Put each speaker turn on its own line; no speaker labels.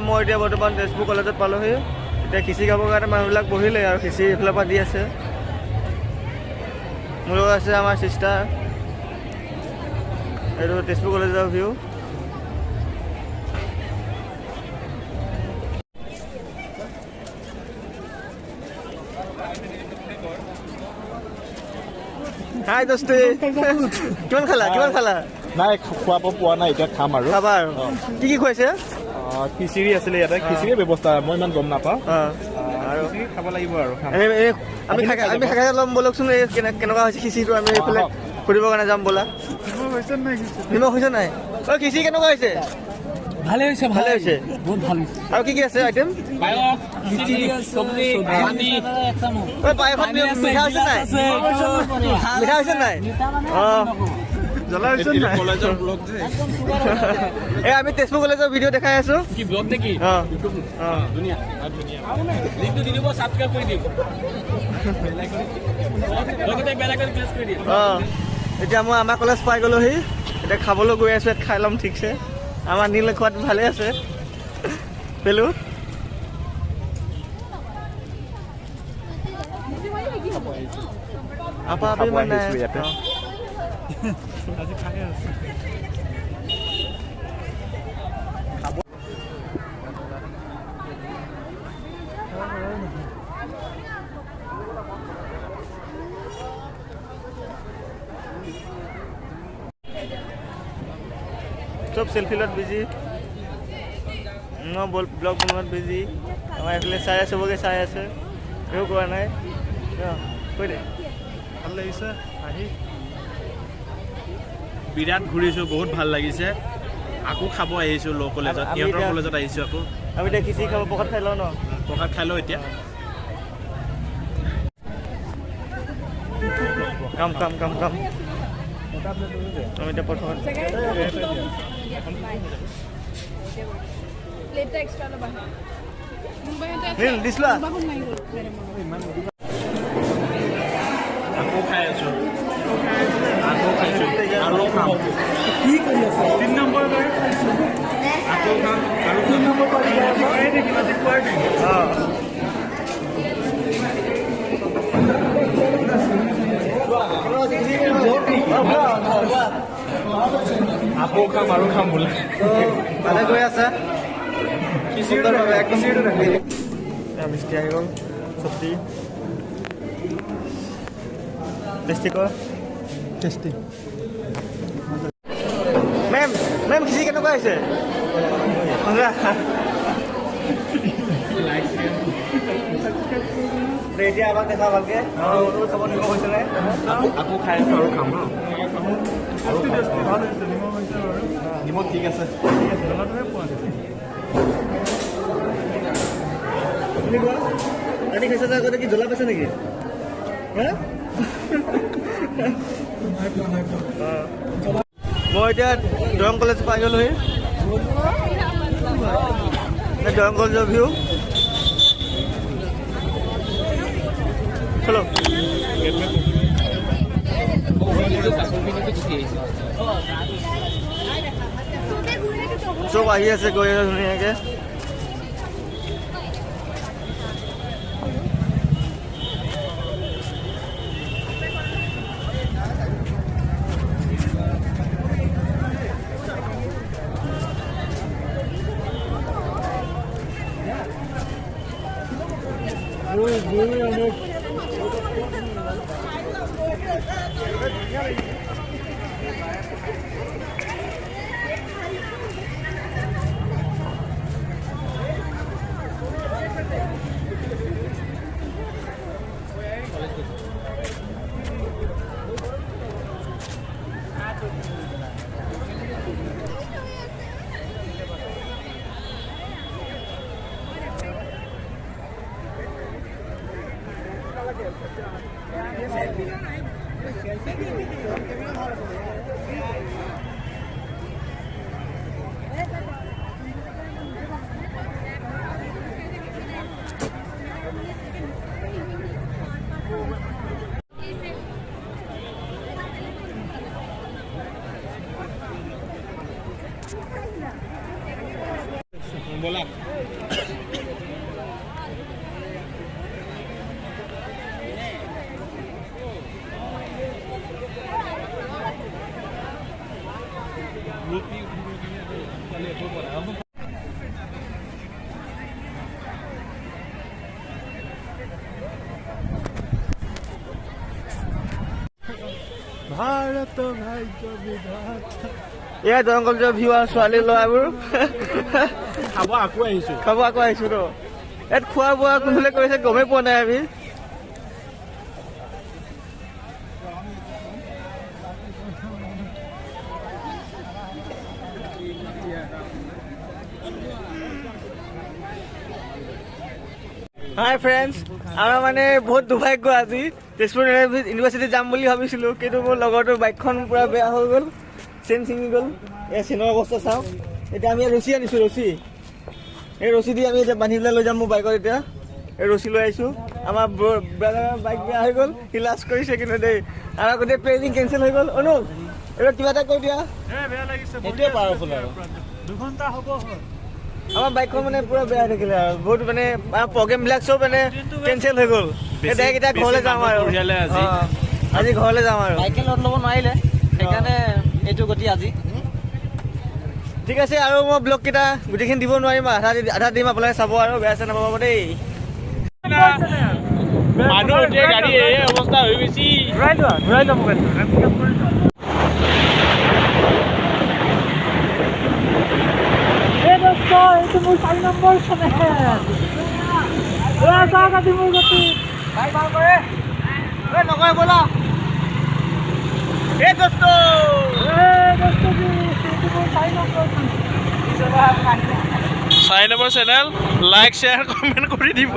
মই এতিয়া বৰ্তমান তেজপুৰ কলেজত পালোহি। এতিয়া খিচিৰি খাবৰ কাৰণে মানুহবিলাক বহিলে আৰু খিচিৰি এইফালৰ পৰা দি আছে। মোৰ লগত আছে আমাৰ চিষ্টাৰ। এইটো তেজপুৰ কলেজৰ ভিউ। হাই দোস্তি, কিমান খালা?
নাই খোৱা পোৱা নাই, এতিয়া খাম আৰু
খাবা আৰু কি খুৱাইছে?
খিচিৰি আছিলে ইয়াতে, খিচিৰিৰ ব্যৱস্থা মই ইমান গম নাপাওঁ
আৰু
খাব লাগিব আৰু
আমি খাই ল'ম বলকচোন। এই কেনেকুৱা হৈছে খিচিৰিটো, আমি এইফালে ফুৰিবৰ কাৰণে যাম ব'লা। নিমখ হৈছে নাই? খিচিৰি কেনেকুৱা হৈছে?
ভালে হৈছে বহুত ভাল হৈছে।
আৰু কি আছে আইটেম? পায়সত মিঠা হৈছে নাই? মিঠা হৈছে নাই? এই আমি তেজপুৰ কলেজৰ ভিডিঅ' দেখাই আছো। এতিয়া মই আমাৰ কলেজ পাই গলোহি। এতিয়া খাবলৈ গৈ আছো, ইয়াত খাই ল'ম ঠিকছে। আমাৰ নীল খোৱাত ভালে আছে। পেলু আপা আপি মানে চব চেলফিলত বিজি, ব্লগ বনোৱাত বিজি। আমাৰ এইফালে চাই আছে, চবকে চাই আছে, একো কৰা নাই। কৈ দে।
ভাল লাগিছে আহি, বিৰাট ঘূৰিছোঁ, বহুত ভাল লাগিছে। আকৌ খাব আহিছোঁ ল' কলেজত, সিহঁতৰ কলেজত আহিছোঁ আকৌ।
আমি এতিয়া খিচিৰি খাব, প্ৰসাদ খাই লওঁ ন?
প্ৰসাদ খাই লওঁ এতিয়া।
কাম আমি এতিয়া প্ৰথমত দিছিলা।
আকৌ খাই আছোঁ, আকৌ খাইছোঁ আৰু খাম।
কি কৰি আছে?
3 নম্বৰ আকৌ খাম আৰু 3 নম্বৰ আকৌ খাম আৰু খাম বোলে।
ভালে গৈ আছে। মিষ্টি আহি গ'ল, চব্জি টেষ্টি কৰ।
টেষ্টি।
মেম খিচিৰি কেনেকুৱা হৈছে? এতিয়া আমাক দেখা ভালকে খাব নিমখ হৈছে নাই?
আকৌ খাই আছোঁ আৰু খাম নিমখ ঠিক আছে।
আপুনি কোৱা ৰাতি খাইছে যে আগতে কি জ্বলা পাইছে নেকি? মই এতিয়া দৰং কলেজ পাই গ'লোহি। দৰং কলেজৰ ভিউ। চলো চব আহি আছে, গৈ আছে ধুনীয়াকে।
ব'লা
ভাৰত ভাগ্য বিধাতা
এয়া দংগল যে ভিউ আৰু ছোৱালী ল'ৰাবোৰ
খাব আকৌ আহিছোঁ
খাব আকৌ আহিছো তো ইয়াত খোৱা বোৱা কোনফালে কৰিছে গমেই পোৱা নাই আমি হাই ফ্ৰেণ্ডছ আমাৰ মানে বহুত দুৰ্ভাগ্য আজি তেজপুৰ ইউনিভাৰ্চিটি যাম বুলি ভাবিছিলোঁ কিন্তু মোৰ লগৰটোৰ বাইকখন পূৰা বেয়া হৈ গ'ল চেইন ছিঙি গ'ল এয়া চেইনৰ অৱস্থা চাওঁ এতিয়া আমি ৰছী আনিছোঁ ৰছী এই ৰছী দি আমি এতিয়া বান্ধি পেলাই লৈ যাম মোৰ বাইকত এতিয়া এই ৰছী লৈ আহিছোঁ আমাৰ ব্ৰাদাৰৰ বাইক বেয়া হৈ গ'ল সি লাজ কৰিছে কিন্তু দেই আমাৰ গোটেই প্লেনিং কেঞ্চেল হৈ গ'ল অনুপ এইবাৰ কিবা এটা কৈ দিয়া
বেয়া লাগিছে
সেইটোৱে পাৱাৰফুল আৰু
দুঘণ্টা হ'ব হ'ল
আমাৰ বাইকখন মানে পুৰা বেয়া হৈ থাকিলে আৰু বহুত মানে আমাৰ প্ৰগ্ৰেমবিলাক চব মানে কেঞ্চেল হৈ গ'ল ডাইৰেক্ট এতিয়া ঘৰলৈ যাম আৰু আজি ঘৰলৈ যাম আৰু
বাইকে লোড ল'ব নোৱাৰিলে সেইকাৰণে এইটো গতি আজি
ঠিক আছে আৰু মই ব্লগকেইটা গোটেইখিনি দিব নোৱাৰিম আধা দিম আপোনালোকে চাব আৰু বেয়া চেয়া নাপাব দেই
মানুহ উঠে গাড়ী এই অৱস্থা হৈ গৈছে
ঘূৰাই যাম
এইটো মোৰ 4 নম্বৰ চেনেল মোৰ গতি
নকৰে ব'লা এই দোস্ত
চাৰি number channel like share comment কৰি দিব